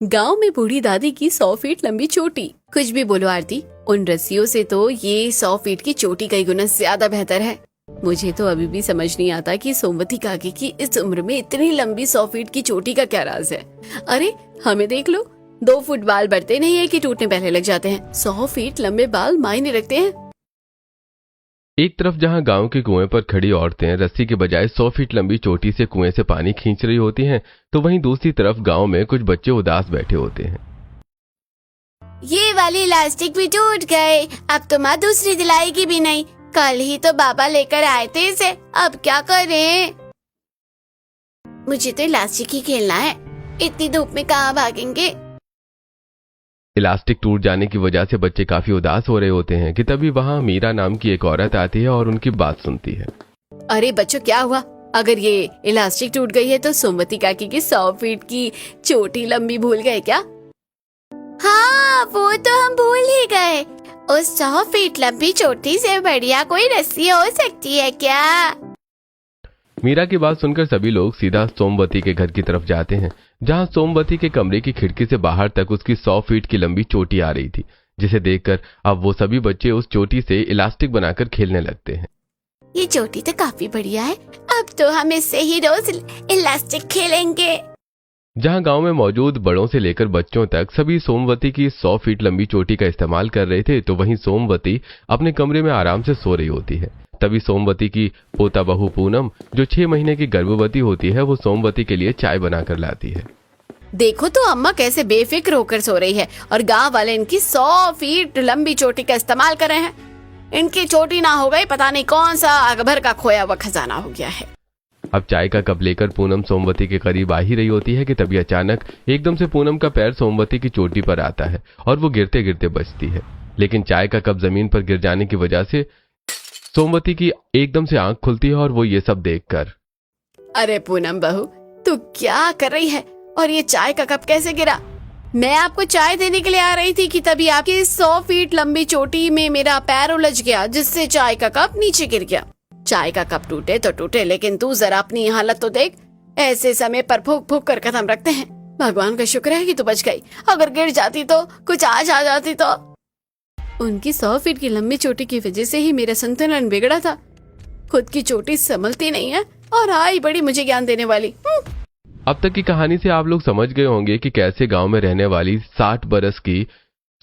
गांव में बूढ़ी दादी की 100 फीट लंबी चोटी। कुछ भी बोलो आरती, उन रस्सियों से तो ये 100 फीट की चोटी कई गुना ज्यादा बेहतर है। मुझे तो अभी भी समझ नहीं आता कि सोमवती काकी की इस उम्र में इतनी लंबी 100 फीट की चोटी का क्या राज है। अरे हमें देख लो, 2 फुट बाल बढ़ते नहीं है कि टूटने पहले लग जाते हैं। 100 फीट लंबे बाल मायने रखते हैं। एक तरफ जहां गांव के कुएं पर खड़ी औरतें रस्सी के बजाय 100 फीट लंबी चोटी से कुएं से पानी खींच रही होती हैं, तो वहीं दूसरी तरफ गांव में कुछ बच्चे उदास बैठे होते हैं। ये वाली इलास्टिक भी टूट गए, अब तो माँ दूसरी दिलाएगी भी नहीं। कल ही तो बाबा लेकर आए थे इसे, अब क्या करें? मुझे तो इलास्टिक ही खेलना है, इतनी धूप में कहाँ भागेंगे। इलास्टिक टूट जाने की वजह से बच्चे काफी उदास हो रहे होते हैं कि तभी वहां मीरा नाम की एक औरत आती है और उनकी बात सुनती है। अरे बच्चों, क्या हुआ? अगर ये इलास्टिक टूट गई है तो सोमवती काकी की 100 फीट की चोटी लंबी भूल गए क्या? हाँ, वो तो हम भूल ही गए। उस 100 फीट लंबी चोटी से बढ़िया कोई रस्सी हो सकती है क्या? मीरा की बात सुनकर सभी लोग सीधा सोमवती के घर की तरफ जाते हैं, जहां सोमवती के कमरे की खिड़की से बाहर तक उसकी 100 फीट की लंबी चोटी आ रही थी, जिसे देखकर अब वो सभी बच्चे उस चोटी से इलास्टिक बनाकर खेलने लगते हैं। ये चोटी तो काफी बढ़िया है, अब तो हम इससे ही रोज इलास्टिक खेलेंगे। जहां गांव में मौजूद बड़ों से लेकर बच्चों तक सभी सोमवती की 100 फीट लंबी चोटी का इस्तेमाल कर रहे थे, तो वहीं सोमवती अपने कमरे में आराम से सो रही होती है। तभी सोमवती की पोता बहू पूनम, जो 6 महीने की गर्भवती होती है, वो सोमवती के लिए चाय बनाकर लाती है। देखो तो अम्मा कैसे बेफिक्र होकर सो रही है और गांव वाले इनकी 100 फीट लंबी चोटी का इस्तेमाल कर रहे हैं। इनकी चोटी ना हो गई, पता नहीं कौन सा अकबर का खोया हुआ खजाना हो गया है। अब चाय का कप लेकर पूनम सोमवती के करीब आ ही रही होती है कि तभी अचानक एकदम से पूनम का पैर सोमवती की चोटी पर आता है और वो गिरते गिरते बचती है। लेकिन चाय का कप जमीन पर गिर जाने की वजह से सोमवती की एकदम से आंख खुलती है और वो ये सब देखकर, अरे पूनम बहू, तू क्या कर रही है और ये चाय का कप कैसे गिरा? मैं आपको चाय देने के लिए आ रही थी कि तभी आपकी 100 फीट लंबी चोटी में मेरा पैर उलझ गया, जिससे चाय का कप नीचे गिर गया। चाय का कप टूटे तो टूटे, लेकिन तू जरा अपनी हालत तो देख। ऐसे समय पर फूक फूक कर कदम रखते हैं। भगवान का शुक्र है कि तू बच गई, अगर गिर जाती तो कुछ आज आ जाती तो। उनकी 100 फीट की लंबी चोटी की वजह से ही मेरा संतुलन बिगड़ा था। खुद की चोटी संभलती नहीं है और आई बड़ी मुझे ज्ञान देने वाली। अब तक की कहानी से आप लोग समझ गए होंगे कि कैसे गांव में रहने वाली 60 बरस की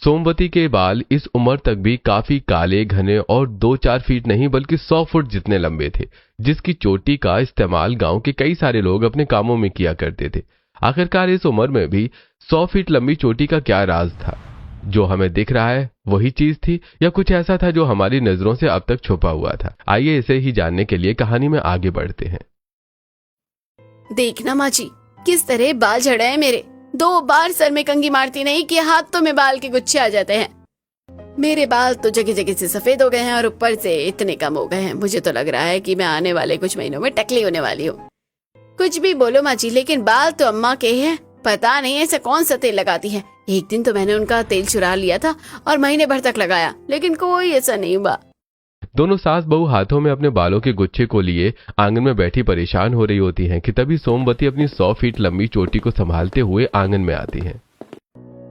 सोमवती के बाल इस उम्र तक भी काफी काले, घने और 2-4 फीट नहीं बल्कि 100 फुट जितने लंबे थे, जिसकी चोटी का इस्तेमाल गांव के कई सारे लोग अपने कामों में किया करते थे। आखिरकार इस उम्र में भी 100 फीट लंबी चोटी का क्या राज था? जो हमें दिख रहा है वही चीज थी या कुछ ऐसा था जो हमारी नजरों से अब तक छुपा हुआ था? आइए इसे ही जानने के लिए कहानी में आगे बढ़ते हैं। देखना माँ जी, किस तरह बाल झड़े हैं मेरे। 2 बार सर में कंघी मारती नहीं कि हाथों में बाल के गुच्छे आ जाते हैं। मेरे बाल तो जगह जगह से सफेद हो गए हैं और ऊपर से इतने कम हो गए हैं, मुझे तो लग रहा है कि मैं आने वाले कुछ महीनों में टकली होने वाली हूँ। कुछ भी बोलो माँ जी, लेकिन बाल तो अम्मा के हैं। पता नहीं ऐसा कौन सा तेल लगाती है। एक दिन तो मैंने उनका तेल चुरा लिया था और महीने भर तक लगाया, लेकिन कोई ऐसा नहीं हुआ। दोनों सास बहू हाथों में अपने बालों के गुच्छे को लिए आंगन में बैठी परेशान हो रही होती हैं कि तभी सोमवती अपनी 100 फीट लंबी चोटी को संभालते हुए आंगन में आती हैं।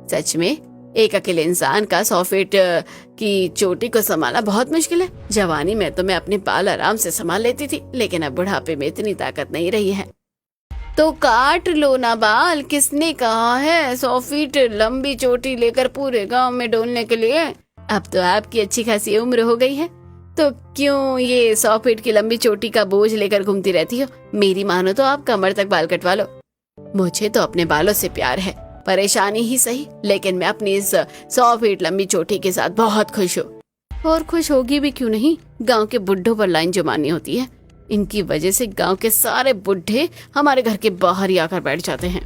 सच में एक अकेले इंसान का 100 फीट की चोटी को संभालना बहुत मुश्किल है। जवानी में तो मैं अपने बाल आराम से संभाल लेती थी, लेकिन अब बुढ़ापे में इतनी ताकत नहीं रही है। तो काट लो ना बाल, किसने कहा है 100 फीट लंबी चोटी लेकर पूरे गांव में डोलने के लिए? अब तो आपकी अच्छी खासी उम्र हो गई है, तो क्यों ये 100 फीट की लंबी चोटी का बोझ लेकर घूमती रहती हो? मेरी मानो तो आप कमर तक बाल कटवा लो। मुझे तो अपने बालों से प्यार है, परेशानी ही सही, लेकिन मैं अपनी इस 100 फीट लंबी चोटी के साथ बहुत खुश हूँ। और खुश होगी भी क्यों नहीं, गांव के बुड्ढों पर लाइन जमानी होती है। इनकी वजह से गांव के सारे बुड्ढे हमारे घर के बाहर ही आकर बैठ जाते हैं।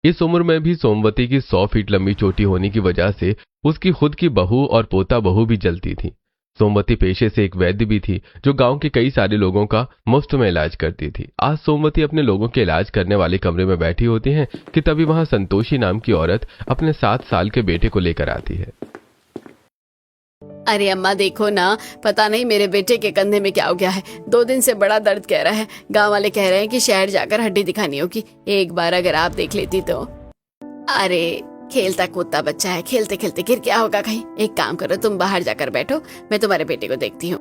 इस उम्र में भी सोमवती की 100 फीट लंबी चोटी होने की वजह से उसकी खुद की बहू और पोता बहू भी जलती थी। सोमवती पेशे से एक वैद्य भी थी, जो गांव के कई सारे लोगों का मुफ्त में इलाज करती थी। आज सोमवती अपने लोगों के इलाज करने वाले कमरे में बैठी होती हैं कि तभी वहां संतोषी नाम की औरत अपने 7 साल के बेटे को लेकर आती है। अरे अम्मा देखो ना, पता नहीं मेरे बेटे के कंधे में क्या हो गया है। 2 दिन से बड़ा दर्द कह रहा है। गांव वाले कह रहे हैं कि शहर जाकर हड्डी दिखानी होगी। एक बार अगर आप देख लेती तो। अरे खेलता कूदता बच्चा है, खेलते खेलते गिर क्या होगा कहीं। एक काम करो, तुम बाहर जाकर बैठो, मैं तुम्हारे बेटे को देखती हूँ।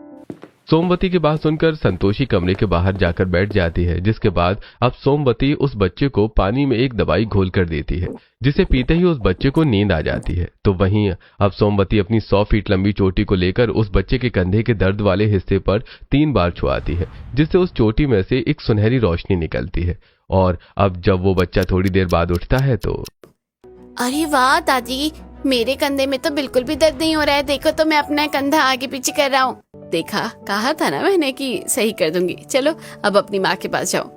सोमवती की बात सुनकर संतोषी कमरे के बाहर जाकर बैठ जाती है, जिसके बाद अब सोमवती उस बच्चे को पानी में एक दवाई घोल कर देती है, जिसे पीते ही उस बच्चे को नींद आ जाती है। तो वहीं अब सोमवती अपनी 100 फीट लंबी चोटी को लेकर उस बच्चे के कंधे के दर्द वाले हिस्से पर 3 बार छुआती है, जिससे उस चोटी में से एक सुनहरी रोशनी निकलती है। और अब जब वो बच्चा थोड़ी देर बाद उठता है तो अरे वाह दादी, मेरे कंधे में तो बिल्कुल भी दर्द नहीं हो रहा है। देखो तो मैं अपना कंधा आगे पीछे कर रहा हूँ। देखा, कहा था ना मैंने कि सही कर दूंगी। चलो अब अपनी माँ के पास जाओ।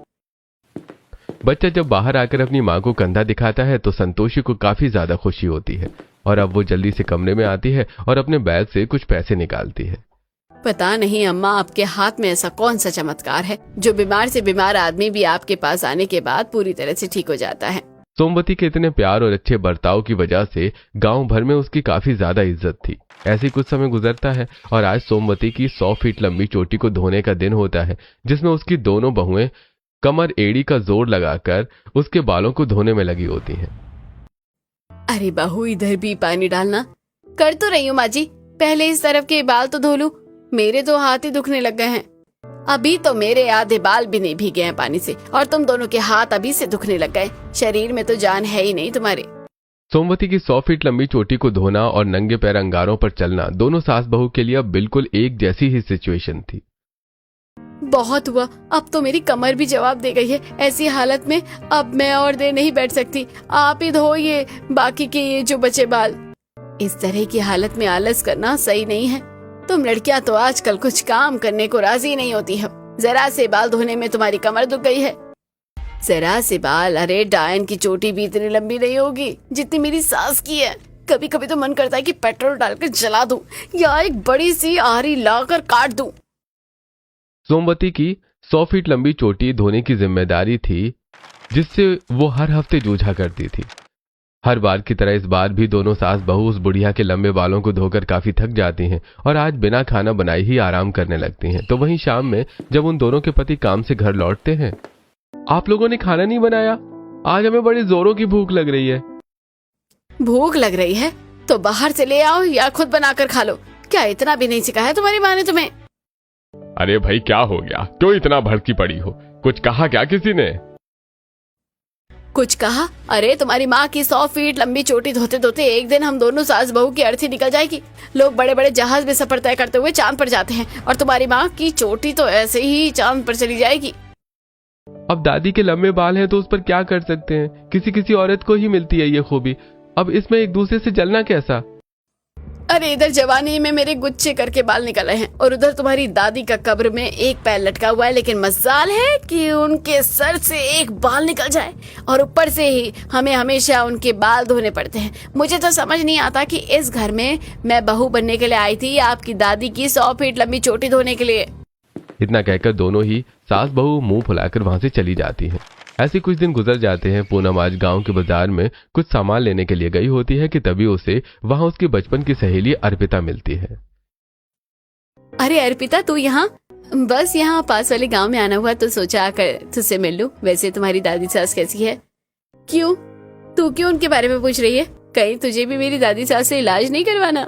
बच्चा जब बाहर आकर अपनी माँ को कंधा दिखाता है तो संतोषी को काफी ज्यादा खुशी होती है और अब वो जल्दी से कमरे में आती है और अपने बैग से कुछ पैसे निकालती है। पता नहीं अम्मा, आपके हाथ में ऐसा कौन सा चमत्कार है जो बीमार से बीमार आदमी भी आपके पास आने के बाद पूरी तरह से ठीक हो जाता है। सोमवती के इतने प्यार और अच्छे बर्ताव की वजह से गांव भर में उसकी काफी ज्यादा इज्जत थी। ऐसी कुछ समय गुजरता है और आज सोमवती की 100 फीट लंबी चोटी को धोने का दिन होता है, जिसमें उसकी दोनों बहुएं कमर एड़ी का जोर लगाकर उसके बालों को धोने में लगी होती हैं। अरे बहू, इधर भी पानी डालना। कर तो रही हूँ माँ जी, पहले इस तरफ के बाल तो धो लूं। मेरे तो हाथ ही दुखने लग गए हैं। अभी तो मेरे आधे बाल भी नहीं भीगे हैं पानी से और तुम दोनों के हाथ अभी से दुखने लग गए। शरीर में तो जान है ही नहीं तुम्हारे। सोमवती की 100 फीट लंबी चोटी को धोना और नंगे पैर अंगारों पर चलना दोनों सास बहू के लिए अब बिल्कुल एक जैसी ही सिचुएशन थी। बहुत हुआ, अब तो मेरी कमर भी जवाब दे गई है। ऐसी हालत में अब मैं और देर नहीं बैठ सकती। आप ही धोइए बाकी के ये जो बचे बाल। इस तरह की हालत में आलस करना सही नहीं है। तुम लड़कियां तो आजकल कुछ काम करने को राजी नहीं होती हो। जरा से बाल धोने में तुम्हारी कमर दुख गई है। जरा से बाल, अरे डायन की चोटी भी इतनी लंबी नहीं होगी जितनी मेरी सास की है। कभी कभी तो मन करता है कि पेट्रोल डालकर जला दूं या एक बड़ी सी आरी लाकर काट दूं। सोमवती की 100 फीट लंबी चोटी धोने की जिम्मेदारी थी, जिससे वो हर हफ्ते जूझा करती थी। हर बार की तरह इस बार भी दोनों सास बहू उस बुढ़िया के लंबे बालों को धोकर काफी थक जाती हैं और आज बिना खाना बनाए ही आराम करने लगती हैं। तो वहीं शाम में जब उन दोनों के पति काम से घर लौटते हैं, आप लोगों ने खाना नहीं बनाया? आज हमें बड़ी जोरों की भूख लग रही है। भूख लग रही है तो बाहर से ले आओ या खुद बनाकर खा लो। क्या इतना भी नहीं सिखाया तुम्हारी माँ ने तुम्हें? अरे भाई, क्या हो गया? क्यों इतना भड़की पड़ी हो? कुछ कहा क्या किसी ने? कुछ कहा? अरे तुम्हारी माँ की 100 फीट लंबी चोटी धोते धोते एक दिन हम दोनों सास बहू की अर्थी निकल जाएगी। लोग बड़े बड़े जहाज में सफर तय करते हुए चांद पर जाते हैं और तुम्हारी माँ की चोटी तो ऐसे ही चांद पर चली जाएगी। अब दादी के लंबे बाल हैं तो उस पर क्या कर सकते हैं? किसी किसी औरत को ही मिलती है ये खूबी। अब इसमें एक दूसरे से जलना कैसा? अरे इधर जवानी में मेरे गुच्छे करके बाल निकल रहे हैं और उधर तुम्हारी दादी का कब्र में एक पैर लटका हुआ है, लेकिन मजाल है कि उनके सर से एक बाल निकल जाए और ऊपर से ही हमें हमेशा उनके बाल धोने पड़ते हैं। मुझे तो समझ नहीं आता कि इस घर में मैं बहू बनने के लिए आई थी या आपकी दादी की 100 फीट लंबी चोटी धोने के लिए। इतना कहकर दोनों ही सास बहू मुंह फुलाकर वहां से चली जाती हैं। ऐसे कुछ दिन गुजर जाते हैं। पूनम आज गांव के बाजार में कुछ सामान लेने के लिए गई होती है कि तभी उसे वहां उसकी बचपन की सहेली अर्पिता मिलती है। अरे अर्पिता, तू यहाँ? बस यहाँ पास वाले गांव में आना हुआ तो सोचा आकर तुझसे मिल लूं। वैसे तुम्हारी दादी सास कैसी है? क्यों, तू क्यों उनके बारे में पूछ रही है? कहीं तुझे भी मेरी दादी सास से इलाज नहीं करवाना?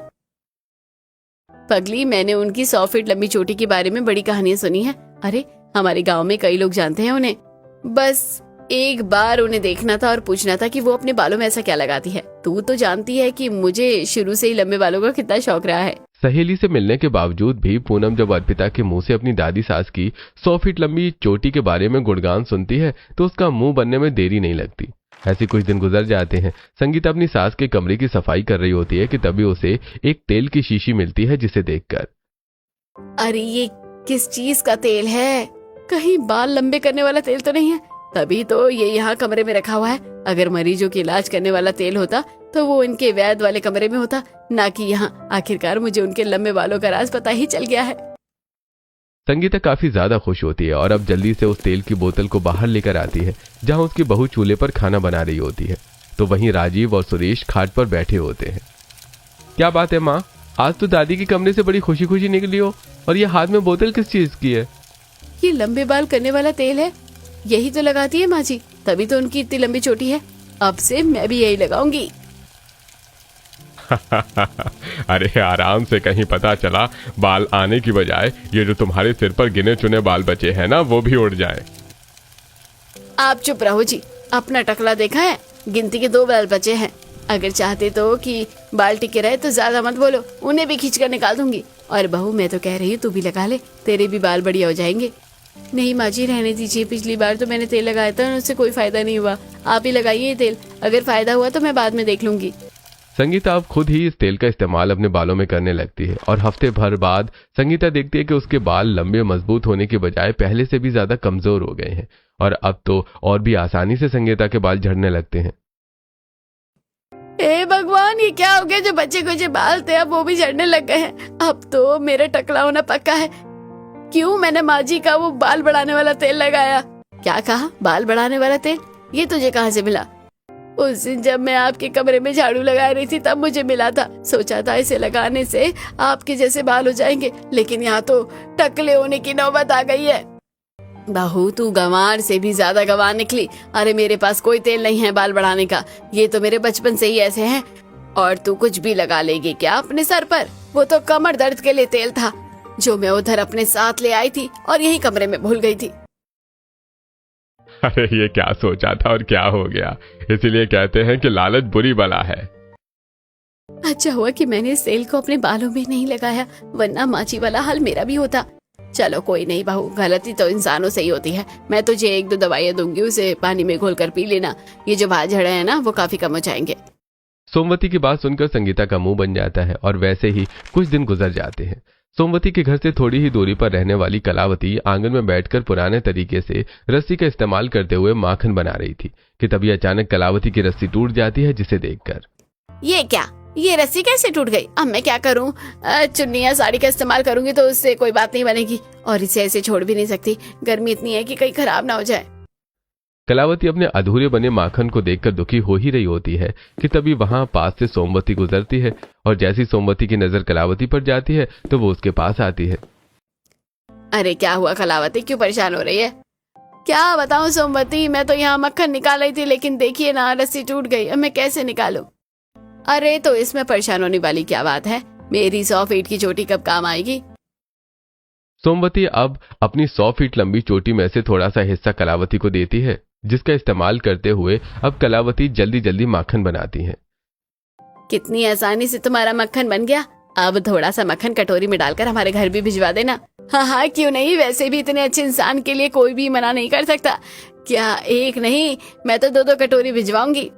पगली, मैंने उनकी 100 फीट लंबी चोटी के बारे में बड़ी कहानियां सुनी है। अरे हमारे गांव में कई लोग जानते हैं उन्हें। बस एक बार उन्हें देखना था और पूछना था कि वो अपने बालों में ऐसा क्या लगाती है। तू तो जानती है कि मुझे शुरू से ही लंबे बालों का कितना शौक रहा है। सहेली से मिलने के बावजूद भी पूनम जब अर्पिता के मुंह से अपनी दादी सास की 100 फीट लंबी चोटी के बारे में गुणगान सुनती है तो उसका मुंह बनने में देरी नहीं लगती। ऐसे कुछ दिन गुजर जाते हैं। संगीता अपनी सास के कमरे की सफाई कर रही होती है कि तभी उसे एक तेल की शीशी मिलती है, जिसे देखकर अरे ये किस चीज का तेल है? कहीं बाल लंबे करने वाला तेल तो नहीं है? तभी तो ये यहाँ कमरे में रखा हुआ है। अगर मरीजों के इलाज करने वाला तेल होता तो वो इनके वैद्य वाले कमरे में होता, ना कि यहाँ। आखिरकार मुझे उनके लंबे बालों का राज पता ही चल गया है। संगीता काफी ज्यादा खुश होती है और अब जल्दी से उस तेल की बोतल को बाहर लेकर आती है जहां उसकी बहू चूल्हे पर खाना बना रही होती है। तो वहीं राजीव और सुरेश खाट पर बैठे होते हैं। क्या बात है माँ, आज तो दादी के कमरे से बड़ी खुशी खुशी निकली हो, और ये हाथ में बोतल किस चीज की है? ये लंबे बाल करने वाला तेल है, यही तो लगाती है माँ जी, तभी तो उनकी इतनी लंबी चोटी है। अब से मैं भी यही लगाऊंगी। अरे आराम से, कहीं पता चला बाल आने की बजाय ये जो तुम्हारे सिर पर गिने चुने बाल बचे हैं ना, वो भी उड़ जाए। आप चुप रहो जी, अपना टकला देखा है, गिनती के 2 बाल बचे हैं। अगर चाहते तो कि बाल टिके रहे तो ज्यादा मत बोलो, उन्हें भी खींच कर निकाल दूंगी। और बहू मैं तो कह रही हूँ तू भी लगा ले, तेरे भी बाल बढ़िया हो जाएंगे। नहीं माँ जी रहने दीजिए, पिछली बार तो मैंने तेल लगाया था, उससे कोई फायदा नहीं हुआ। आप ही लगाइए तेल, अगर फायदा हुआ तो मैं बाद में देख लूंगी। संगीता अब खुद ही इस तेल का इस्तेमाल अपने बालों में करने लगती है, और हफ्ते भर बाद संगीता देखती है कि उसके बाल लंबे मजबूत होने के बजाय पहले से भी ज्यादा कमजोर हो गए हैं, और अब तो और भी आसानी से संगीता के बाल झड़ने लगते हैं। हे भगवान, ये क्या हो गया? जो बच्चे को जो बाल थे अब वो भी झड़ने लग गए हैं। अब तो मेरा टकला होना पक्का है। क्यों मैंने माँ जी का वो बाल बढ़ाने वाला तेल लगाया? क्या कहा? बाल बढ़ाने वाला तेल? ये तुझे कहाँ से मिला? उस दिन जब मैं आपके कमरे में झाड़ू लगा रही थी तब मुझे मिला था। सोचा था इसे लगाने से आपके जैसे बाल हो जाएंगे, लेकिन यहाँ तो टकले होने की नौबत आ गई है। बहू तू गंवार से भी ज्यादा गंवार निकली। अरे मेरे पास कोई तेल नहीं है बाल बढ़ाने का, ये तो मेरे बचपन से ही ऐसे हैं। और तू कुछ भी लगा लेगी क्या अपने सर पर? वो तो कमर दर्द के लिए तेल था जो मैं उधर अपने साथ ले आई थी और यही कमरे में भूल गई थी। अरे ये क्या सोचा था और क्या हो गया, इसीलिए कहते हैं कि लालच बुरी बला है। अच्छा हुआ कि मैंने इस तेल को अपने बालों में नहीं लगाया, वरना माची वाला हाल मेरा भी होता। चलो कोई नहीं बहू, गलती तो इंसानों से ही होती है। मैं तुझे 1-2 दवाइयाँ दूंगी, उसे पानी में घोलकर पी लेना। ये जो बाल झड़े हैं ना वो काफी कम हो जाएंगे। सोमवती की बात सुनकर संगीता का मुंह बन जाता है, और वैसे ही कुछ दिन गुजर जाते हैं। सोमवती के घर से थोड़ी ही दूरी पर रहने वाली कलावती आंगन में बैठकर पुराने तरीके से रस्सी का इस्तेमाल करते हुए माखन बना रही थी कि तभी अचानक कलावती की रस्सी टूट जाती है, जिसे देखकर ये क्या, ये रस्सी कैसे टूट गई? अब मैं क्या करूं? चुन्नी या साड़ी का इस्तेमाल करूंगी तो उससे कोई बात नहीं बनेगी, और इसे ऐसे छोड़ भी नहीं सकती। गर्मी इतनी है कि कहीं खराब ना हो जाए। कलावती अपने अधूरे बने माखन को देखकर दुखी हो ही रही होती है कि तभी वहां पास से सोमवती गुजरती है, और जैसी सोमवती की नजर कलावती पर जाती है तो वो उसके पास आती है। अरे क्या हुआ कलावती, क्यों परेशान हो रही है? क्या बताऊं सोमवती, मैं तो यहाँ मक्खन निकाल रही थी, लेकिन देखिए ना रस्सी टूट गई। अब मैं कैसे निकालूं? अरे तो इसमें परेशान होने वाली क्या बात है? मेरी 100 फीट की चोटी कब काम आएगी? सोमवती अब अपनी 100 फीट लंबी चोटी में से थोड़ा सा हिस्सा कलावती को देती है, जिसका इस्तेमाल करते हुए अब कलावती जल्दी जल्दी माखन बनाती है। कितनी आसानी से तुम्हारा मक्खन बन गया। अब थोड़ा सा मक्खन कटोरी में डालकर हमारे घर भी भिजवा देना। हाँ हाँ क्यों नहीं, वैसे भी इतने अच्छे इंसान के लिए कोई भी मना नहीं कर सकता। क्या एक नहीं, मैं तो 2-2 कटोरी भिजवाऊंगी।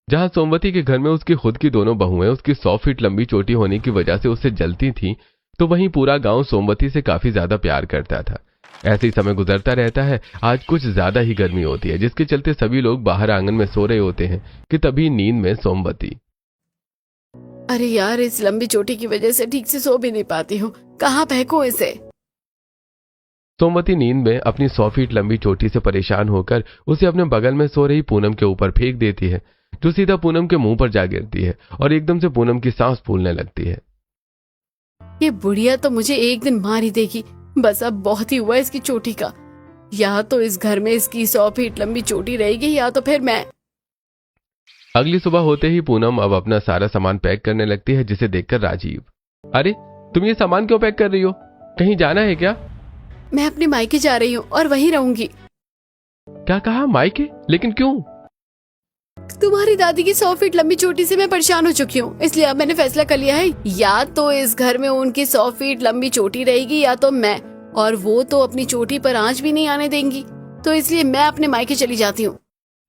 जहां सोमवती के घर में उसकी खुद की दोनों बहुएं उसकी 100 फीट लंबी चोटी होने की वजह से उससे जलती थीं, तो वहीं पूरा गांव सोमवती से काफी ज्यादा प्यार करता था। ऐसे ही समय गुजरता रहता है। आज कुछ ज्यादा ही गर्मी होती है, जिसके चलते सभी लोग बाहर आंगन में सो रहे होते हैं कि तभी नींद में सोमवती, अरे यार इस लंबी चोटी की वजह से ठीक से सो भी नहीं पाती हूँ, कहाँ फेंकूं इसे? सोमवती नींद में अपनी 100 फीट लंबी चोटी से परेशान होकर उसे अपने बगल में सो रही पूनम के ऊपर फेंक देती है, जो सीधा पूनम के मुंह पर जा गिरती है, और एकदम से पूनम की सांस फूलने लगती है। ये बुढ़िया तो मुझे एक दिन मार ही देगी। बस अब बहुत ही हुआ इसकी चोटी का। या तो इस घर में इसकी 100 फीट लंबी चोटी रहेगी, या तो फिर मैं। अगली सुबह होते ही पूनम अब अपना सारा सामान पैक करने लगती है, जिसे देखकर राजीव, अरे तुम ये सामान क्यों पैक कर रही हो? कहीं जाना है क्या? मैं अपने मायके जा रही हूँ और वहीं रहूंगी। क्या कहा? मायके? लेकिन क्यों? तुम्हारी दादी की 100 फीट लंबी चोटी से मैं परेशान हो चुकी हूँ, इसलिए अब मैंने फैसला कर लिया है, या तो इस घर में उनकी 100 फीट लंबी चोटी रहेगी या तो मैं। और वो तो अपनी चोटी पर आंच भी नहीं आने देंगी, तो इसलिए मैं अपने मायके चली जाती हूँ।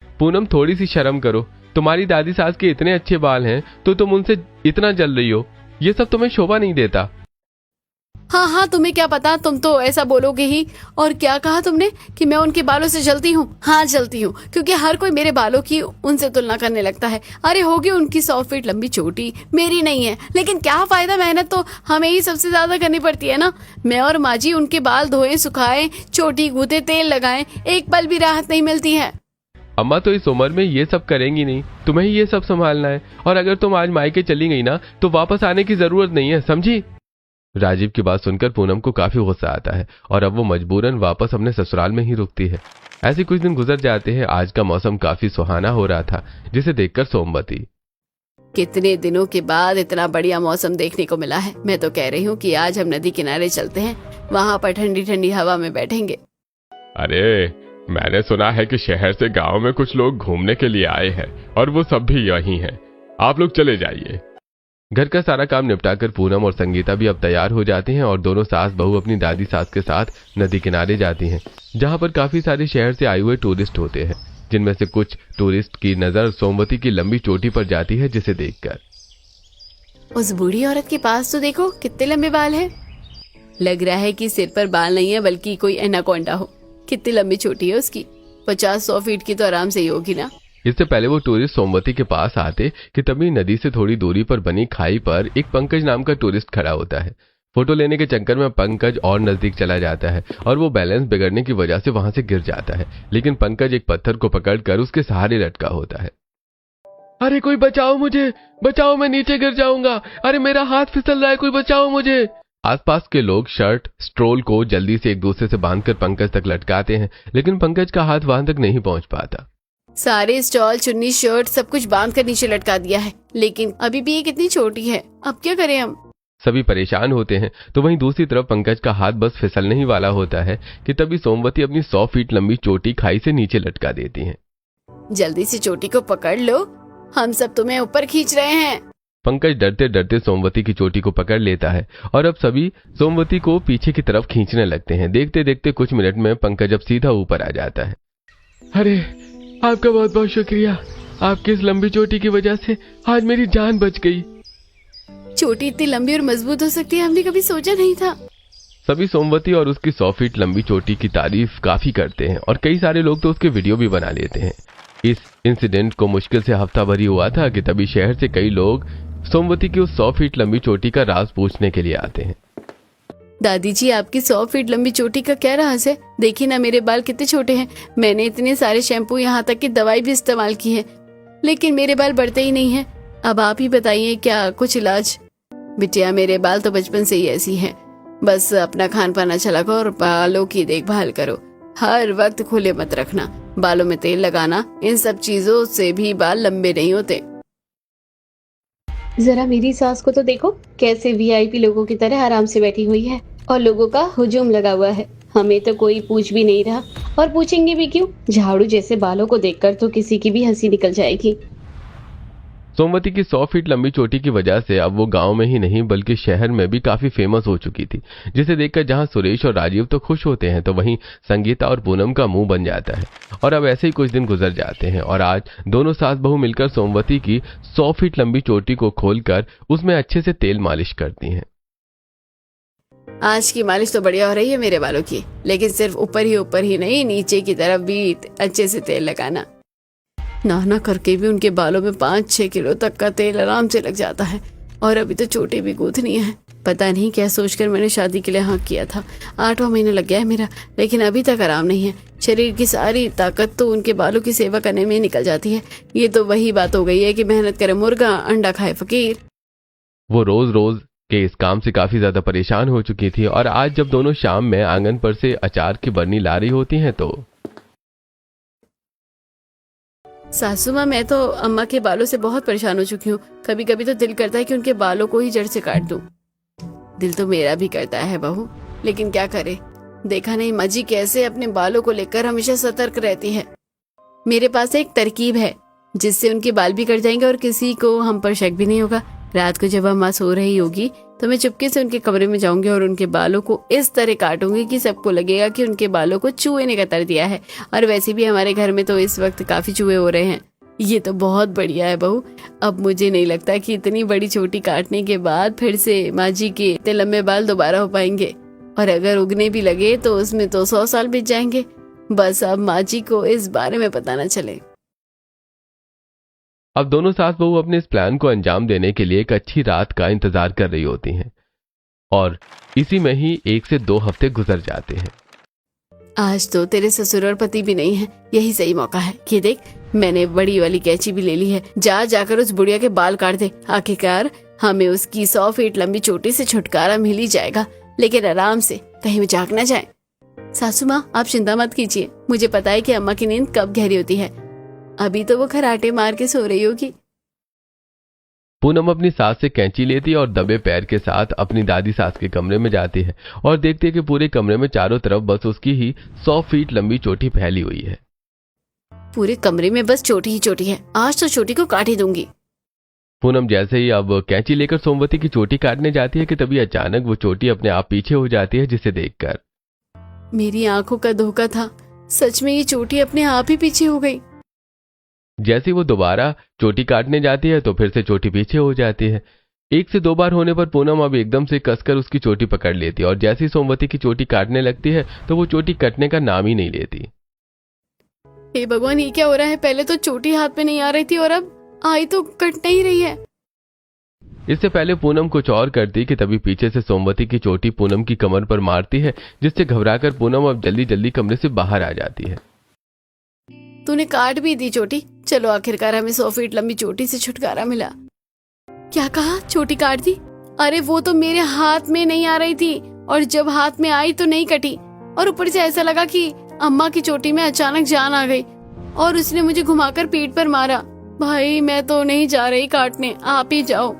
पूनम थोड़ी सी शर्म करो, तुम्हारी दादी सास के इतने अच्छे बाल हैं तो तुम उनसे इतना जल रही हो, ये सब तुम्हें शोभा नहीं देता। हाँ हाँ तुम्हें क्या पता, तुम तो ऐसा बोलोगे ही। और क्या कहा तुमने कि मैं उनके बालों से जलती हूँ? हाँ जलती हूँ, क्योंकि हर कोई मेरे बालों की उनसे तुलना करने लगता है। अरे होगी उनकी 100 फीट लंबी चोटी, मेरी नहीं है, लेकिन क्या फायदा, मेहनत तो हमें ही सबसे ज्यादा करनी पड़ती है ना। मैं और माँ जी उनके बाल धोए, सुखाए, चोटी गूंथे, तेल लगाए, एक पल भी राहत नहीं मिलती है। अम्मा तो इस उम्र में ये सब करेंगी नहीं, तुम्हें ही ये सब संभालना है, और अगर तुम आज मायके चली गई ना तो वापस आने की जरूरत नहीं है, समझी? राजीव की बात सुनकर पूनम को काफी गुस्सा आता है और अब वो मजबूरन वापस अपने ससुराल में ही रुकती है। ऐसे कुछ दिन गुजर जाते हैं। आज का मौसम काफी सुहाना हो रहा था, जिसे देखकर सोमवती, कितने दिनों के बाद इतना बढ़िया मौसम देखने को मिला है। मैं तो कह रही हूँ कि आज हम नदी किनारे चलते हैं, वहाँ पर ठंडी ठंडी हवा में बैठेंगे। अरे मैंने सुना है कि शहर से गांव में कुछ लोग घूमने के लिए आए हैं और वो सब भी यहीं हैं। आप लोग चले जाइए। घर का सारा काम निपटाकर पूनम और संगीता भी अब तैयार हो जाती हैं और दोनों सास बहू अपनी दादी सास के साथ नदी किनारे जाती हैं, जहां पर काफी सारे शहर से आए हुए टूरिस्ट होते हैं, जिनमें से कुछ टूरिस्ट की नजर सोमवती की लंबी चोटी पर जाती है, जिसे देखकर, उस बूढ़ी औरत के पास तो देखो कितने लंबे बाल हैं। लग रहा है कि सिर पर बाल नहीं है बल्कि कोई एनाकोंडा हो। कितनी लंबी चोटी है उसकी, 50-100 फीट की तो आराम से ही होगी ना। इससे पहले वो टूरिस्ट सोमवती के पास आते कि तभी नदी से थोड़ी दूरी पर बनी खाई पर एक पंकज नाम का टूरिस्ट खड़ा होता है। फोटो लेने के चक्कर में पंकज और नजदीक चला जाता है और वो बैलेंस बिगड़ने की वजह से वहां से गिर जाता है, लेकिन पंकज एक पत्थर को पकड़कर उसके सहारे लटका होता है। अरे कोई बचाओ मुझे, बचाओ, मैं नीचे गिर जाऊंगा, अरे मेरा हाथ फिसल रहा है, कोई बचाओ मुझे। आसपास के लोग शर्ट स्ट्रोल को जल्दी से एक दूसरे से बांधकर पंकज तक लटकाते हैं, लेकिन पंकज का हाथ वहां तक नहीं पहुंच पाता। सारे स्टॉल, चुन्नी, शर्ट सब कुछ बांध कर नीचे लटका दिया है, लेकिन अभी भी ये कितनी छोटी है, अब क्या करें हम? सभी परेशान होते हैं। तो वहीं दूसरी तरफ पंकज का हाथ बस फिसलने ही वाला होता है कि तभी सोमवती अपनी 100 फीट लंबी चोटी खाई से नीचे लटका देती हैं। जल्दी से चोटी को पकड़ लो, हम सब तुम्हें ऊपर खींच रहे हैं। पंकज डरते डरते सोमवती की चोटी को पकड़ लेता है और अब सभी सोमवती को पीछे की तरफ खींचने लगते हैं। देखते देखते कुछ मिनट में पंकज अब सीधा ऊपर आ जाता है। अरे आपका बहुत बहुत शुक्रिया, आपकी इस लंबी चोटी की वजह से आज मेरी जान बच गई। चोटी इतनी लंबी और मजबूत हो सकती है, हमने कभी सोचा नहीं था। सभी सोमवती और उसकी 100 फीट लंबी चोटी की तारीफ काफी करते हैं और कई सारे लोग तो उसके वीडियो भी बना लेते हैं। इस इंसिडेंट को मुश्किल से हफ्ता भर ही हुआ था कि तभी शहर से कई लोग सोमवती की उस 100 फीट लंबी चोटी का राज पूछने के लिए आते हैं। दादी जी, आपकी 100 फीट लंबी चोटी का क्या राज है? देखिए ना मेरे बाल कितने छोटे हैं। मैंने इतने सारे शैम्पू, यहाँ तक कि दवाई भी इस्तेमाल की है, लेकिन मेरे बाल बढ़ते ही नहीं है। अब आप ही बताइए क्या कुछ इलाज? बिटिया, मेरे बाल तो बचपन से ही ऐसी हैं। बस अपना खान पान अच्छा रखो और बालों की देखभाल करो। हर वक्त खुले मत रखना, बालों में तेल लगाना, इन सब चीजों से भी बाल लंबे नहीं होते। जरा मेरी सास को तो देखो, कैसे वीआईपी लोगों की तरह आराम से बैठी हुई है और लोगों का हुजूम लगा हुआ है। हमें तो कोई पूछ भी नहीं रहा, और पूछेंगे भी क्यों? झाड़ू जैसे बालों को देखकर तो किसी की भी हंसी निकल जाएगी। सोमवती की 100 फीट लंबी चोटी की वजह से अब वो गांव में ही नहीं बल्कि शहर में भी काफी फेमस हो चुकी थी, जिसे देखकर जहां सुरेश और राजीव तो खुश होते हैं तो वहीं संगीता और पूनम का मुंह बन जाता है। और अब ऐसे ही कुछ दिन गुजर जाते हैं और आज दोनों सास बहू मिलकर सोमवती की 100 फीट लंबी चोटी को खोलकर उसमें अच्छे से तेल मालिश करती हैं। आज की मालिश तो बढ़िया हो रही है मेरे बालों की, लेकिन सिर्फ ऊपर ही नहीं, नीचे की तरफ भी अच्छे से तेल लगाना। नहाना करके भी उनके बालों में 5-6 किलो तक का तेल आराम से लग जाता है, और अभी तो चोटी भी गूंथनी है। पता नहीं क्या सोचकर मैंने शादी के लिए हाँ किया था। 8वां महीना लग गया है मेरा, लेकिन अभी तक आराम नहीं है। शरीर की सारी ताकत तो उनके बालों की सेवा करने में निकल जाती है। ये तो वही बात हो गई है कि मेहनत करे मुर्गा, अंडा खाए फकीर। वो रोज रोज के इस काम से काफी ज्यादा परेशान हो चुकी थी और आज जब दोनों शाम में आंगन पर से अचार की बरनी ला रही होती हैं तो सासू माँ, मैं तो अम्मा के बालों से बहुत परेशान हो चुकी हूँ। कभी कभी तो दिल करता है कि उनके बालों को ही जड़ से काट दूं। दिल तो मेरा भी करता है बहू, लेकिन क्या करे। देखा नहीं माँ जी कैसे अपने बालों को लेकर हमेशा सतर्क रहती है। मेरे पास एक तरकीब है जिससे उनके बाल भी कट जाएंगे और किसी को हम पर शक भी नहीं होगा। रात को जब अम्मा सो रही होगी तो मैं चुपके से उनके कमरे में जाऊंगी और उनके बालों को इस तरह काटूंगी कि सबको लगेगा कि उनके बालों को चूहे ने कतर दिया है। और वैसे भी हमारे घर में तो इस वक्त काफी चूहे हो रहे हैं। ये तो बहुत बढ़िया है बहू। अब मुझे नहीं लगता कि इतनी बड़ी चोटी काटने के बाद फिर से माँ जी के इतने लंबे बाल दोबारा हो पाएंगे, और अगर उगने भी लगे तो उसमें तो 100 साल बीत जाएंगे। बस अब माँ जी को इस बारे में पता न चले। अब दोनों सास बहू अपने इस प्लान को अंजाम देने के लिए एक अच्छी रात का इंतजार कर रही होती हैं और इसी में ही 1 से 2 हफ्ते गुजर जाते हैं। आज तो तेरे ससुर और पति भी नहीं है, यही सही मौका है। ये देख, मैंने बड़ी वाली कैंची भी ले ली है। जाकर उस बुढ़िया के बाल काट दे। आखिरकार हमें उसकी 100 फीट लंबी चोटी से छुटकारा मिल ही जाएगा, लेकिन आराम से, कहीं वो जाग ना जाए। सासू माँ, आप चिंता मत कीजिए, मुझे पता है कि अम्मा की नींद कब गहरी होती है। अभी तो वो खराटे मार के सो रही होगी। पूनम अपनी सास से कैंची लेती है और दबे पैर के साथ अपनी दादी सास के कमरे में जाती है और देखती है कि पूरे कमरे में चारों तरफ बस उसकी ही 100 फीट लंबी चोटी फैली हुई है। पूरे कमरे में बस चोटी ही चोटी है, आज तो चोटी को काट ही दूंगी। पूनम जैसे ही अब कैंची लेकर सोमवती की चोटी काटने जाती है कि तभी अचानक वो चोटी अपने आप पीछे हो जाती है, जिसे देखकर मेरी आंखों का धोखा था, सच में ये चोटी अपने आप ही पीछे हो गई। जैसे ही वो दोबारा चोटी काटने जाती है तो फिर से चोटी पीछे हो जाती है। 1 से 2 बार होने पर पूनम अब एकदम से कसकर उसकी चोटी पकड़ लेती है और जैसे ही सोमवती की चोटी काटने लगती है तो वो चोटी कटने का नाम ही नहीं लेती। हे भगवान, ये क्या हो रहा है? पहले तो चोटी हाथ में नहीं आ रही थी और अब आई तो कट नहीं रही है। इससे पहले पूनम कुछ और करती कि तभी पीछे से सोमवती की चोटी पूनम की कमर पर मारती है, जिससे घबराकर पूनम अब जल्दी जल्दी कमरे से बाहर आ जाती है। तूने काट भी दी चोटी। चलो, आखिरकार हमें 100 फीट लंबी चोटी से छुटकारा मिला। क्या कहा? चोटी काट दी? अरे वो तो मेरे हाथ में नहीं आ रही थी और जब हाथ में आई तो नहीं कटी, और ऊपर से ऐसा लगा कि अम्मा की चोटी में अचानक जान आ गई और उसने मुझे घुमाकर पीठ पर मारा। भाई मैं तो नहीं जा रही काटने, आप ही जाओ।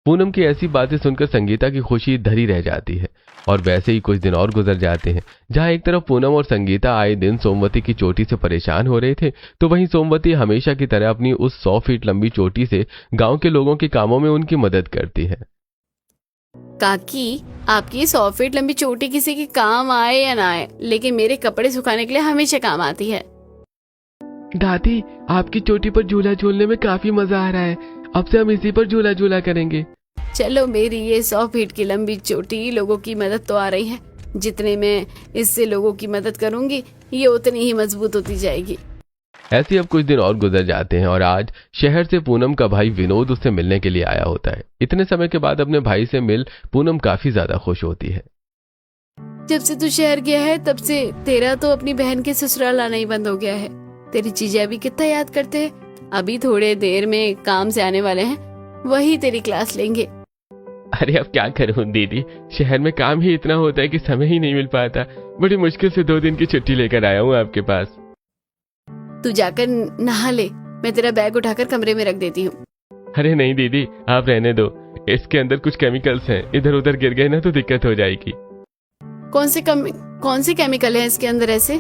पूनम की ऐसी बातें सुनकर संगीता की खुशी धरी रह जाती है और वैसे ही कुछ दिन और गुजर जाते हैं। जहां एक तरफ पूनम और संगीता आए दिन सोमवती की चोटी से परेशान हो रहे थे, तो वहीं सोमवती हमेशा की तरह अपनी उस 100 फीट लंबी चोटी से गांव के लोगों के कामों में उनकी मदद करती है। काकी, आपकी 100 फीट लंबी चोटी किसी के काम आए या ना आए, लेकिन मेरे कपड़े सुखाने के लिए हमेशा काम आती है। दादी, आपकी चोटी पर झूला झूलने में काफी मजा आ रहा है। अब से हम इसी पर झूला झूला करेंगे। चलो, मेरी ये 100 फीट की लंबी चोटी लोगों की मदद तो आ रही है। जितने मैं इससे लोगों की मदद करूंगी, ये उतनी ही मजबूत होती जाएगी। ऐसे अब कुछ दिन और गुजर जाते हैं और आज शहर से पूनम का भाई विनोद उससे मिलने के लिए आया होता है। इतने समय के बाद अपने भाई से मिल पूनम काफी ज्यादा खुश होती है। जब से तू शहर गया है तब से तेरा तो अपनी बहन के ससुराल आना ही बंद हो गया है। तेरी जीजा भी कितना याद करते हैं। अभी थोड़े देर में काम से आने वाले हैं, वही तेरी क्लास लेंगे। अरे अब क्या करूं दीदी, शहर में काम ही इतना होता है कि समय ही नहीं मिल पाता। बड़ी मुश्किल से 2 दिन की छुट्टी लेकर आया हूं आपके पास। तू जाकर नहा ले, मैं तेरा बैग उठाकर कमरे में रख देती हूँ। अरे नहीं दीदी, आप रहने दो। इसके अंदर कुछ केमिकल्स हैं, इधर उधर गिर गए ना तो दिक्कत हो जाएगी। कौन से केमिकल है इसके अंदर ऐसे?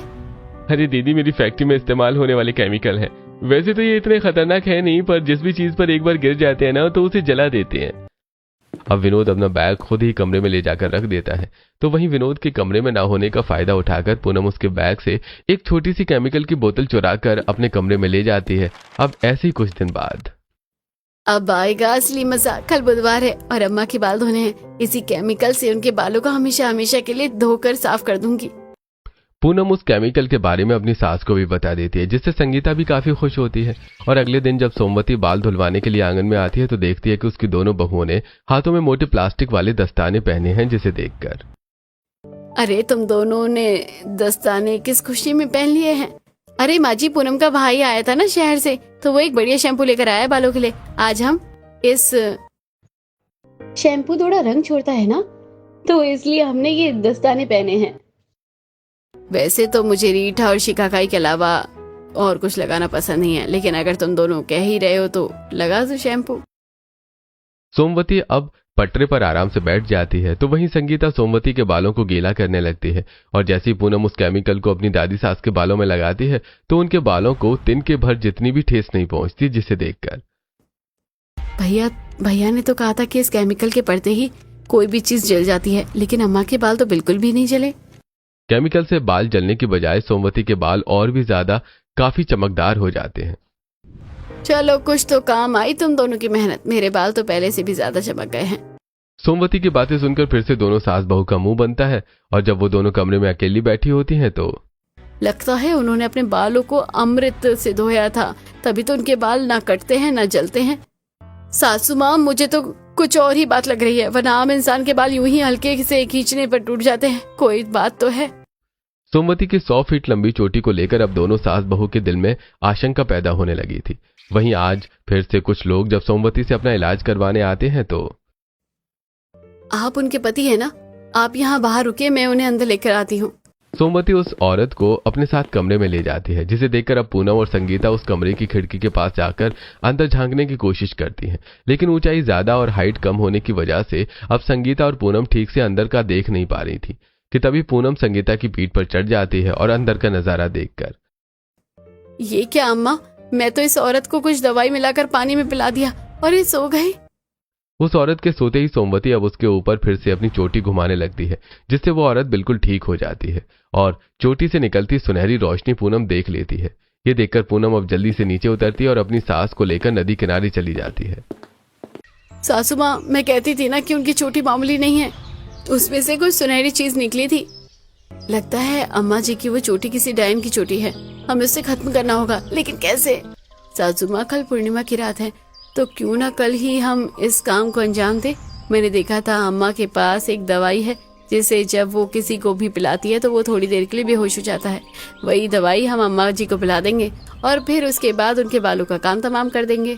अरे दीदी, मेरी फैक्ट्री में इस्तेमाल होने वाले केमिकल हैं। वैसे तो ये इतने खतरनाक है नहीं, पर जिस भी चीज पर एक बार गिर जाते हैं ना तो उसे जला देते हैं। अब विनोद अपना बैग खुद ही कमरे में ले जाकर रख देता है, तो वहीं विनोद के कमरे में ना होने का फायदा उठाकर पूनम उसके बैग से एक छोटी सी केमिकल की बोतल चुराकर अपने कमरे में ले जाती है। अब ऐसे ही कुछ दिन बाद अब आएगा असली मजा। कल बुधवार है और अम्मा के बाल धोने हैं। इसी केमिकल से उनके बालों को हमेशा हमेशा के लिए धोकर साफ कर दूंगी। पूनम उस केमिकल के बारे में अपनी सास को भी बता देती है, जिससे संगीता भी काफी खुश होती है। और अगले दिन जब सोमवती बाल धुलवाने के लिए आंगन में आती है तो देखती है कि उसकी दोनों बहुओं ने हाथों में मोटे प्लास्टिक वाले दस्ताने पहने हैं, जिसे देखकर अरे तुम दोनों ने दस्ताने किस खुशी में पहन लिए हैं? अरे माँ जी, पूनम का भाई आया था ना शहर से, तो वो एक बढ़िया शैम्पू लेकर आया बालों के लिए। आज हम इस शैम्पू थोड़ा रंग छोड़ता है ना, तो इसलिए हमने ये दस्ताने पहने हैं। वैसे तो मुझे रीठा और शिकाकाई के अलावा और कुछ लगाना पसंद नहीं है, लेकिन अगर तुम दोनों कह ही रहे हो तो लगा दो शैम्पू। सोमवती अब पटरे पर आराम से बैठ जाती है, तो वहीं संगीता सोमवती के बालों को गीला करने लगती है। और जैसे ही पूनम उस केमिकल को अपनी दादी सास के बालों में लगाती है तो उनके बालों को तिनके भर जितनी भी ठेस नहीं पहुंचती, जिसे देखकर भैया ने तो कहा था कि इस केमिकल के पड़ते ही कोई भी चीज जल जाती है, लेकिन अम्मा के बाल तो बिल्कुल भी नहीं जले। केमिकल से बाल जलने की बजाय सोमवती के बाल और भी ज्यादा काफी चमकदार हो जाते हैं। चलो, कुछ तो काम आई तुम दोनों की मेहनत। मेरे बाल तो पहले से भी ज्यादा चमक गए हैं। सोमवती की बातें सुनकर फिर से दोनों सास बहू का मुंह बनता है और जब वो दोनों कमरे में अकेली बैठी होती हैं तो लगता है उन्होंने अपने बालों को अमृत से धोया था, तभी तो उनके बाल ना कटते हैं ना जलते हैं। सासू माँ, मुझे तो कुछ और ही बात लग रही है, वरना आम इंसान के बाल यूं ही हल्के से खींचने पर टूट जाते हैं। कोई बात तो है। सोमवती की 100 फीट लंबी चोटी को लेकर अब दोनों सास बहू के दिल में आशंका पैदा होने लगी थी। वहीं आज फिर से कुछ लोग जब सोमवती से अपना इलाज करवाने आते हैं तो आप उनके पति है ना? आप यहाँ बाहर रुके, मैं उन्हें अंदर लेकर आती हूँ। सोमवती उस औरत को अपने साथ कमरे में ले जाती है, जिसे देखकर अब पूनम और संगीता उस कमरे की खिड़की के पास जाकर अंदर झांकने की कोशिश करती हैं। लेकिन ऊंचाई ज्यादा और हाइट कम होने की वजह से अब संगीता और पूनम ठीक से अंदर का देख नहीं पा रही थी कि तभी पूनम संगीता की पीठ पर चढ़ जाती है और अंदर का नजारा देखकर, ये क्या अम्मा, मैं तो इस औरत को कुछ दवाई मिलाकर पानी में पिला दिया और ये सो गई। उस औरत के सोते ही सोमवती अब उसके ऊपर फिर से अपनी चोटी घुमाने लगती है, जिससे वो औरत बिल्कुल ठीक हो जाती है और चोटी से निकलती सुनहरी रोशनी पूनम देख लेती है। ये देखकर पूनम अब जल्दी से नीचे उतरती है और अपनी सास को लेकर नदी किनारे चली जाती है। सासू माँ, मैं कहती थी ना कि उनकी चोटी मामूली नहीं है, उसमें से कुछ सुनहरी चीज निकली थी। लगता है अम्मा जी की वो चोटी किसी डायन की चोटी है, हमें उसे खत्म करना होगा, लेकिन कैसे? सासू माँ, कल पूर्णिमा की रात है, तो क्यों ना कल ही हम इस काम को अंजाम दें। मैंने देखा था अम्मा के पास एक दवाई है जिसे जब वो किसी को भी पिलाती है तो वो थोड़ी देर के लिए बेहोश हो जाता है। वही दवाई हम अम्मा जी को पिला देंगे और फिर उसके बाद उनके बालों का काम तमाम कर देंगे।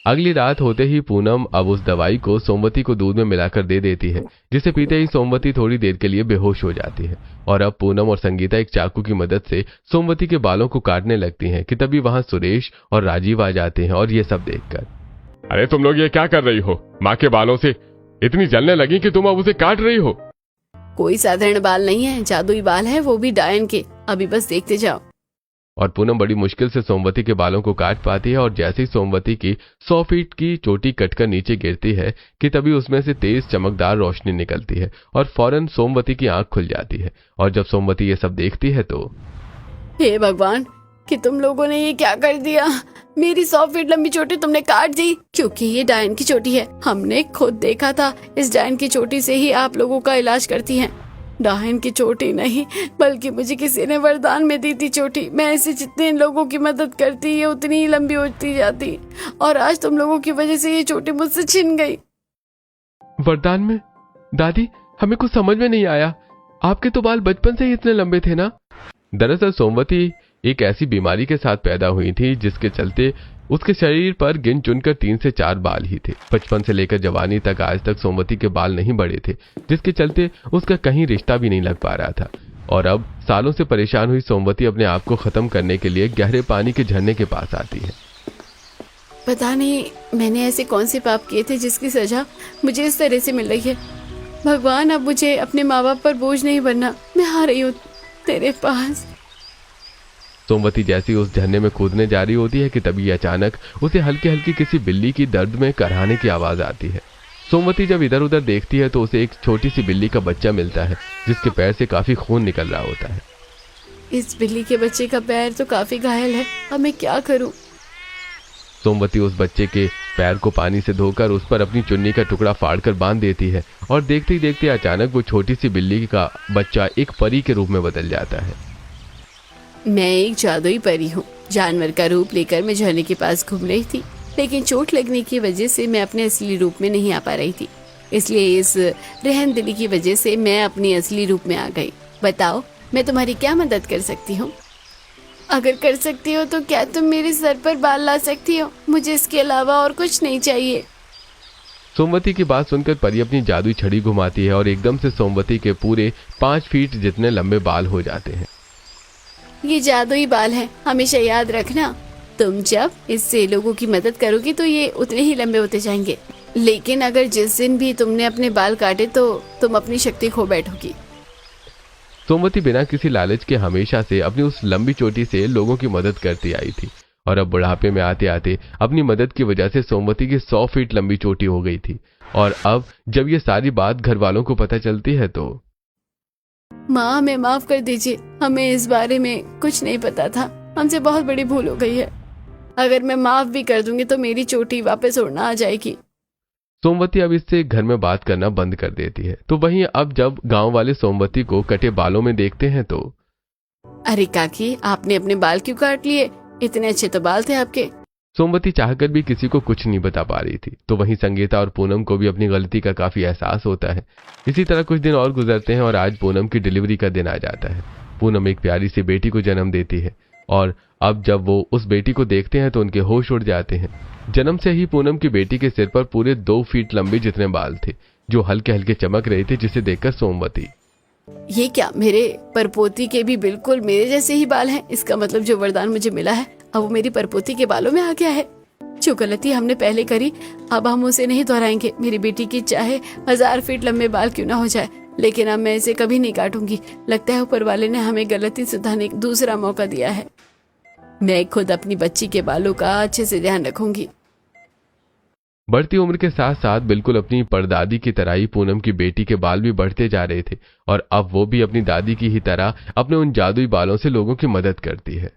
अगली रात होते ही पूनम अब उस दवाई को सोमवती को दूध में मिलाकर दे देती है, जिसे पीते ही सोमवती थोड़ी देर के लिए बेहोश हो जाती है। और अब पूनम और संगीता एक चाकू की मदद से सोमवती के बालों को काटने लगती हैं कि तभी वहां सुरेश और राजीव आ जाते हैं और ये सब देखकर, अरे तुम लोग ये क्या कर रही हो? माँ के बालों से इतनी जलने लगी कि तुम अब उसे काट रही हो। कोई साधारण बाल नहीं है, जादुई बाल है, वो भी डायन के। अभी बस देखते जाओ। और पूनम बड़ी मुश्किल से सोमवती के बालों को काट पाती है और जैसे ही सोमवती की 100 फीट की चोटी कटकर नीचे गिरती है कि तभी उसमें से तेज चमकदार रोशनी निकलती है और फौरन सोमवती की आंख खुल जाती है। और जब सोमवती ये सब देखती है तो, हे भगवान, कि तुम लोगों ने ये क्या कर दिया? मेरी 100 फीट लंबी चोटी तुमने काट दी, क्योंकि ये डायन की चोटी है। हमने खुद देखा था, इस डायन की चोटी से ही आप लोगों का इलाज करती हैं। डायन की चोटी नहीं, बल्कि मुझे किसी ने वरदान में दी थी चोटी। मैं ऐसे जितने लोगों की मदद करती है उतनी ही लंबी होती जाती, और आज तुम लोगों की वजह से ये चोटी मुझसे छिन गई। वरदान में? दादी, हमें कुछ समझ में नहीं आया। आपके तो बाल बचपन से ही इतने लंबे थे ना? दरअसल सोमवती एक ऐसी बीमारी के साथ पैदा हुई थी जिसके चलते उसके शरीर पर गिन चुनकर 3 से 4 बाल ही थे। बचपन से लेकर जवानी तक आज तक सोमवती के बाल नहीं बढ़े थे, जिसके चलते उसका कहीं रिश्ता भी नहीं लग पा रहा था। और अब सालों से परेशान हुई सोमवती अपने आप को खत्म करने के लिए गहरे पानी के झरने के पास आती है। पता नहीं मैंने ऐसे कौन से पाप किए थे जिसकी सजा मुझे इस तरह से मिल रही है। भगवान, अब मुझे अपने माँ बाप पर बोझ नहीं बनना। मैं आ रही हूँ तेरे पास। सोमवती जैसी उस झरने में कूदने जा रही होती है कि तभी अचानक उसे हल्की हल्की किसी बिल्ली की दर्द में कराहने की आवाज आती है। सोमवती जब इधर उधर देखती है तो उसे एक छोटी सी बिल्ली का बच्चा मिलता है, जिसके पैर से काफी खून निकल रहा होता है। इस बिल्ली के बच्चे का पैर तो काफी घायल है, अब मैं क्या करूं? सोमवती उस बच्चे के पैर को पानी से धोकर उस पर अपनी चुन्नी का टुकड़ा फाड़कर बांध देती है और देखते ही देखते अचानक वो छोटी सी बिल्ली का बच्चा एक परी के रूप में बदल जाता है। मैं एक जादुई परी हूँ। जानवर का रूप लेकर मैं झरने के पास घूम रही थी, लेकिन चोट लगने की वजह से मैं अपने असली रूप में नहीं आ पा रही थी। इसलिए इस रहमदिली की वजह से मैं अपनी असली रूप में आ गई। बताओ, मैं तुम्हारी क्या मदद कर सकती हूँ? अगर कर सकती हो तो क्या तुम मेरे सर पर बाल ला सकती हो? मुझे इसके अलावा और कुछ नहीं चाहिए। सोमवती की बात सुनकर परी अपनी जादुई छड़ी घुमाती है और एकदम से सोमवती के पूरे 5 फीट जितने लंबे बाल हो जाते हैं। ये जादुई बाल है, हमेशा याद रखना। तुम जब इससे लोगों की मदद करोगी तो ये उतने ही लंबे होते जाएंगे, लेकिन अगर जिस दिन भी तुमने अपने बाल काटे तो तुम अपनी शक्ति खो बैठोगी। सोमवती बिना किसी लालच के हमेशा से अपनी उस लंबी चोटी से लोगों की मदद करती आई थी और अब बुढ़ापे में आते आते अपनी मदद की वजह से सोमवती की 100 फीट लंबी चोटी हो गई थी। और अब जब ये सारी बात घर वालों को पता चलती है तो, माँ, हमें माफ कर दीजिए, हमें इस बारे में कुछ नहीं पता था, हमसे बहुत बड़ी भूल हो गई है। अगर मैं माफ भी कर दूंगी तो मेरी चोटी वापस उड़ना आ जाएगी। सोमवती अब इससे घर में बात करना बंद कर देती है। तो वहीं अब जब गांव वाले सोमवती को कटे बालों में देखते हैं तो, अरे काकी, आपने अपने बाल क्यों काट लिए? इतने अच्छे तो बाल थे आपके। सोमवती चाहकर भी किसी को कुछ नहीं बता पा रही थी। तो वहीं संगीता और पूनम को भी अपनी गलती का काफी एहसास होता है। इसी तरह कुछ दिन और गुजरते हैं और आज पूनम की डिलीवरी का दिन आ जाता है। पूनम एक प्यारी सी बेटी को जन्म देती है और अब जब वो उस बेटी को देखते हैं तो उनके होश उड़ जाते हैं। जन्म से ही पूनम की बेटी के सिर पर पूरे 2 फीट लंबे जितने बाल थे जो हल्के हल्के चमक रहे थे, जिसे देखकर सोमवती, ये क्या, मेरे परपोती के भी बिल्कुल मेरे जैसे ही बाल हैं? इसका मतलब जो वरदान मुझे मिला है अब वो मेरी परपोती के बालों में आ गया है। जो गलती हमने पहले करी अब हम उसे नहीं दोहराएंगे। मेरी बेटी की चाहे 1000 फीट लंबे बाल क्यों ना हो जाए, लेकिन अब मैं इसे कभी नहीं काटूंगी। लगता है ऊपर वाले ने हमें गलती सुधारने का दूसरा मौका दिया है। मैं खुद अपनी बच्ची के बालों का अच्छे से ध्यान रखूंगी। बढ़ती उम्र के साथ साथ बिल्कुल अपनी परदादी की तरह ही पूनम की बेटी के बाल भी बढ़ते जा रहे थे और अब वो भी अपनी दादी की ही तरह अपने उन जादुई बालों से लोगों की मदद करती है।